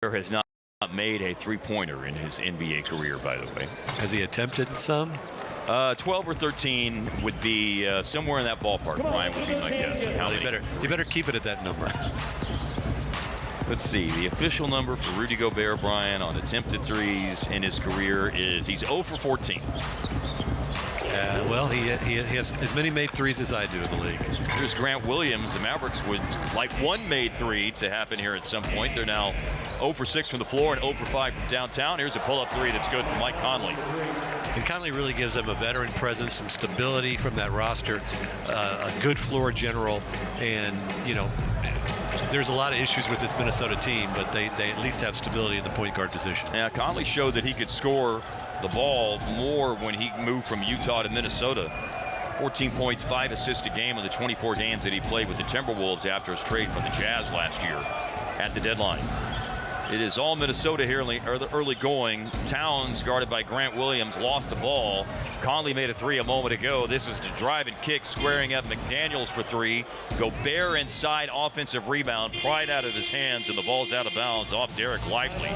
Walker has not made a three-pointer in his NBA career, by the way. Has he attempted some? 12 or 13 would be somewhere in that ballpark, Brian, would be my guess. Well, you better keep it at that number. Let's see. The official number for Rudy Gobert, Brian, on attempted threes in his career is he's 0 for 14. Well, he has as many made threes as I do in the league. Here's Grant Williams. The Mavericks would like one made three to happen here at some point. They're now 0 for 6 from the floor and 0 for 5 from downtown. Here's a pull-up three that's good from Mike Conley. And Conley really gives them a veteran presence, some stability from that roster, a good floor general, and, you know, there's a lot of issues with this Minnesota team, but they at least have stability in the point guard position. Yeah, Conley showed that he could score the ball more when he moved from Utah to Minnesota. 14 points, 5 assists a game in the 24 games that he played with the Timberwolves after his trade from the Jazz last year at the deadline. It is all Minnesota here in the early going. Towns, guarded by Grant Williams, lost the ball. Conley made a three a moment ago. This is to drive and kick, squaring up McDaniels for three. Gobert inside, offensive rebound, pried out of his hands, and the ball's out of bounds off Derek Lively.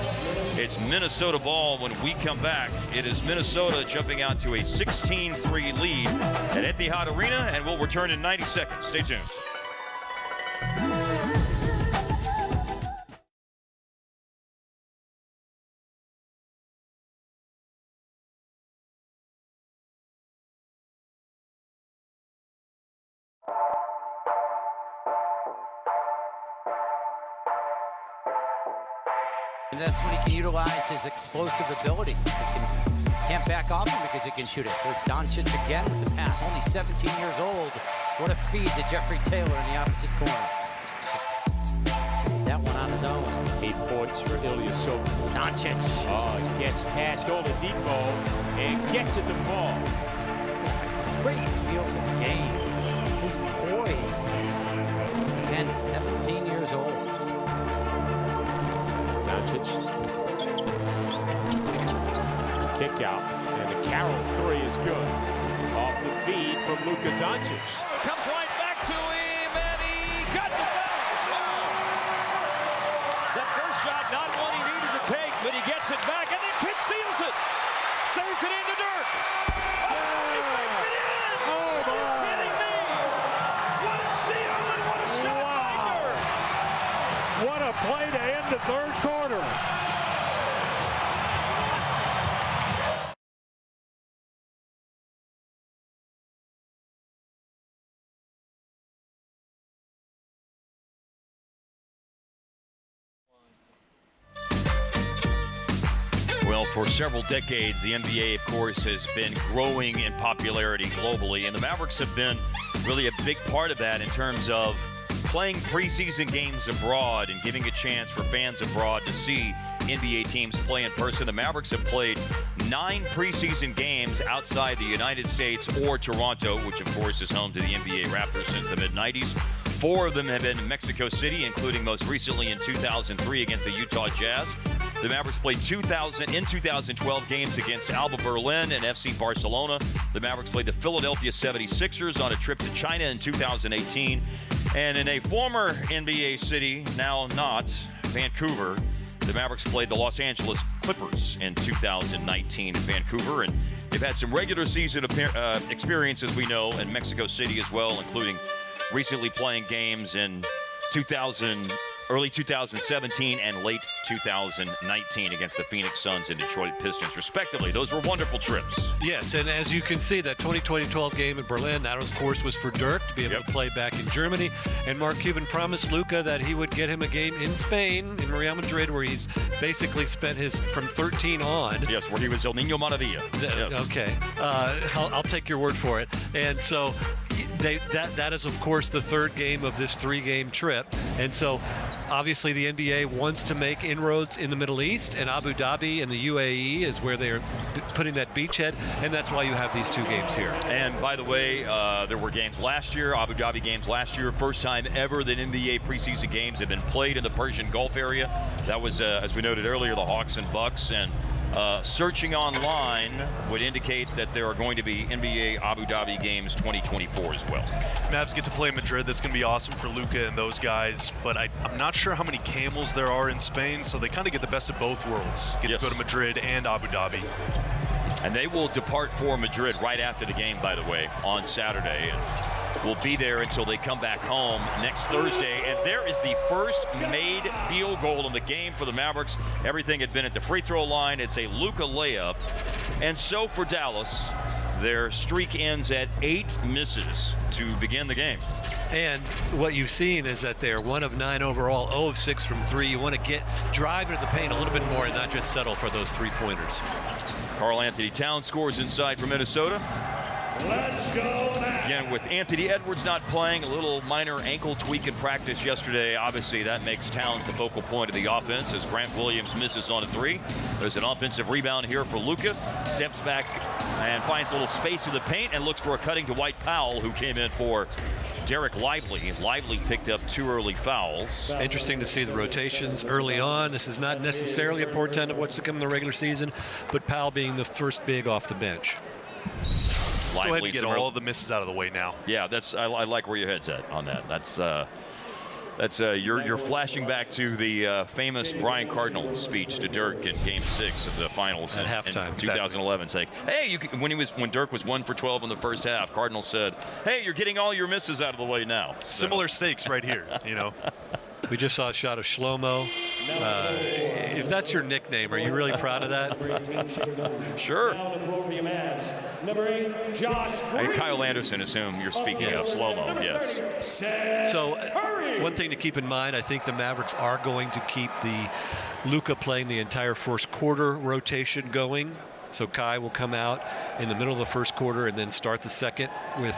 It's Minnesota ball when we come back. It is Minnesota jumping out to a 16-3 lead at Etihad Arena, and we'll return in 90 seconds. Stay tuned. And that's when he can utilize his explosive ability. Can't back off him because he can shoot it. There's Doncic again with the pass. Only 17 years old. What a feed to Jeffrey Taylor in the opposite corner. That one on his own. 8 points for Ilyasova. Doncic. Oh, he gets past Oladipo and gets it to fall. Great feel for the game. His poise. Again, 17 years old. Doncic. Kick out, and the Carroll three is good. Off the feed from Luka Doncic. Comes right back to him, and he got the bounce. That first shot, not one he needed to take, but he gets it back, and then Kidd steals it. Saves it into Dirk. Oh, he makes it in! Oh, Are you kidding me? What a seal and what a shot by Dirk! What a play to end the third quarter. Well, for several decades, the NBA, of course, has been growing in popularity globally, and the Mavericks have been really a big part of that in terms of playing preseason games abroad and giving a chance for fans abroad to see NBA teams play in person. The Mavericks have played 9 preseason games outside the United States or Toronto, which, of course, is home to the NBA Raptors since the mid-90s. 4 of them have been in Mexico City, including most recently in 2003 against the Utah Jazz. The Mavericks played 2012 games against Alba Berlin and FC Barcelona. The Mavericks played the Philadelphia 76ers on a trip to China in 2018. And in a former NBA city, now not, Vancouver, the Mavericks played the Los Angeles Clippers in 2019 in Vancouver. And they've had some regular season experiences, we know, in Mexico City as well, including recently playing games in early 2017 and late 2019 against the Phoenix Suns and Detroit Pistons, respectively. Those were wonderful trips. Yes, and as you can see, that 2012 game in Berlin, that, of course, was for Dirk to be able to play back in Germany. And Mark Cuban promised Luka that he would get him a game in Spain, in Real Madrid, where he's basically spent his from 13 on. Yes, where he was El Niño Maravilla. Yes. Okay, I'll take your word for it. And so that is, of course, the third game of this 3-game trip. And so obviously the NBA wants to make inroads in the Middle East, and Abu Dhabi and the UAE is where they are putting that beachhead, and that's why you have these 2 games here. And by the way, there were games last year, Abu Dhabi games last year, first time ever that NBA preseason games have been played in the Persian Gulf area. That was, as we noted earlier, the Hawks and Bucks, and searching online would indicate that there are going to be NBA Abu Dhabi games 2024 as well. Mavs get to play Madrid. That's going to be awesome for Luka and those guys. But I'm not sure how many camels there are in Spain, so they kind of get the best of both worlds. Get to go to Madrid and Abu Dhabi. And they will depart for Madrid right after the game, by the way, on Saturday. And will be there until they come back home next Thursday. And there is the first made field goal in the game for the Mavericks. Everything had been at the free throw line. It's a Luka layup. And so for Dallas, their streak ends at 8 misses to begin the game. And what you've seen is that they're 1 of 9 overall, 0 of 6 from 3. You want to drive into the paint a little bit more and not just settle for those 3-pointers. Karl-Anthony Towns scores inside for Minnesota. Let's go now. Again, with Anthony Edwards not playing, a little minor ankle tweak in practice yesterday. Obviously, that makes Towns the focal point of the offense as Grant Williams misses on a 3. There's an offensive rebound here for Luka. Steps back and finds a little space in the paint and looks for a cutting to Dwight Powell, who came in for Derek Lively. Lively picked up 2 early fouls. Interesting to see the rotations early on. This is not necessarily a portent of what's to come in the regular season, but Powell being the first big off the bench. Let's go ahead and get all the misses out of the way now. Yeah, I like where your head's at on that. You're flashing back to the famous Brian Cardinal speech to Dirk in Game 6 of the Finals at halftime in 2011, saying, "Hey, when Dirk was 1 for 12 in the first half, Cardinal said, 'Hey, you're getting all your misses out of the way now.'" So. Similar stakes right here, you know. We just saw a shot of Shlomo. If that's your nickname, are you really proud of that? Sure. Number 8, Josh Green. And Kyle Anderson is whom you're speaking of, Shlomo, yes. So one thing to keep in mind, I think the Mavericks are going to keep the Luka playing the entire first quarter rotation going. So Kai will come out in the middle of the first quarter and then start the second with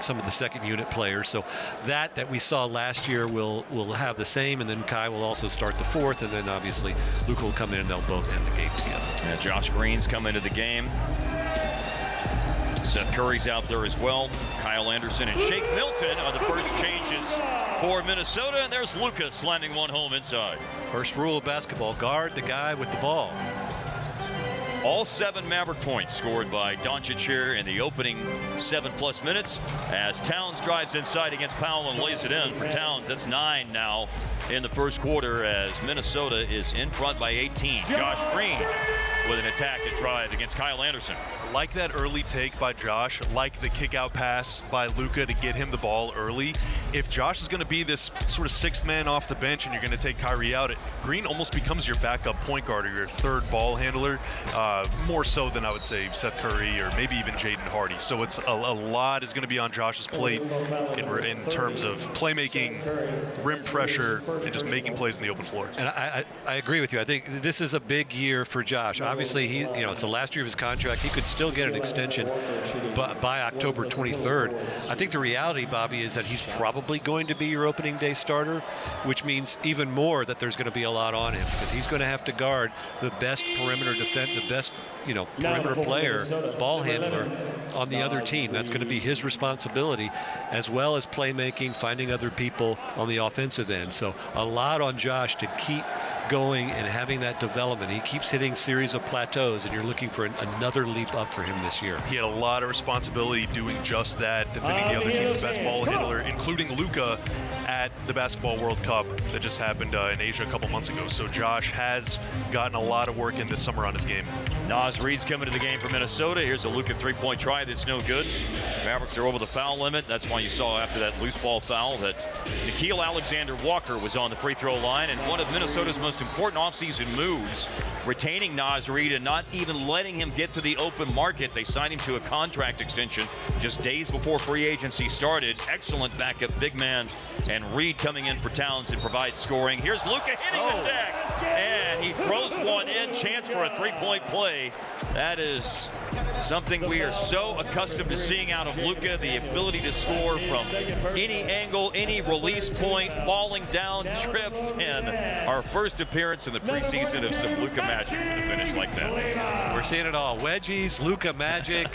some of the second unit players. So that we saw last year will have the same, and then Kai will also start the fourth, and then obviously Luka will come in and they'll both end the game together. And Josh Green's come into the game. Seth Curry's out there as well. Kyle Anderson and Shake Milton are the first changes for Minnesota, and there's Luka slamming one home inside. First rule of basketball, guard the guy with the ball. All 7 Maverick points scored by Doncic here in the opening 7+ minutes as Towns drives inside against Powell and lays it in for Towns. That's 9 now in the first quarter as Minnesota is in front by 18. Josh Green with an attack and drive against Kyle Anderson. Like that early take by Josh, like the kick-out pass by Luka to get him the ball early. If Josh is going to be this sort of 6th man off the bench and you're going to take Kyrie out, Green almost becomes your backup point guard or your 3rd ball handler, more so than I would say Seth Curry or maybe even Jaden Hardy. So it's a lot is going to be on Josh's plate in terms of playmaking, rim pressure, and just making plays in the open floor. And I agree with you. I think this is a big year for Josh. Obviously, it's the last year of his contract. He could still get an extension by October 23rd. I think the reality, Bobby, is that he's probably going to be your opening day starter, which means even more that there's going to be a lot on him because he's going to have to guard the best perimeter defense, the best perimeter player, ball handler on the other team. That's going to be his responsibility, as well as playmaking, finding other people on the offensive end. So a lot on Josh to keep going and having that development. He keeps hitting series of plateaus, and you're looking for another leap up for him this year. He had a lot of responsibility doing just that, defending the other team's best ball handler, including Luka at the Basketball World Cup that just happened in Asia a couple months ago. So Josh has gotten a lot of work in this summer on his game. Naz Reid's coming to the game for Minnesota. Here's a Luka 3-point try that's no good. Mavericks are over the foul limit. That's why you saw after that loose ball foul that Nickeil Alexander-Walker was on the free throw line, and one of Minnesota's most important offseason moves, retaining Naz Reid and not even letting him get to the open market. They signed him to a contract extension just days before free agency started. Excellent backup big man, and Reid coming in for Towns and provides scoring. Here's Luka hitting the deck, and he throws one in. Chance for a 3-point play. That is something we are so accustomed to seeing out of Luka, the ability to score from any angle, any release point, falling down, tripped, and our first appearance in the preseason of some Luka magic to finish like that. We're seeing it all. Wedgies, Luka magic.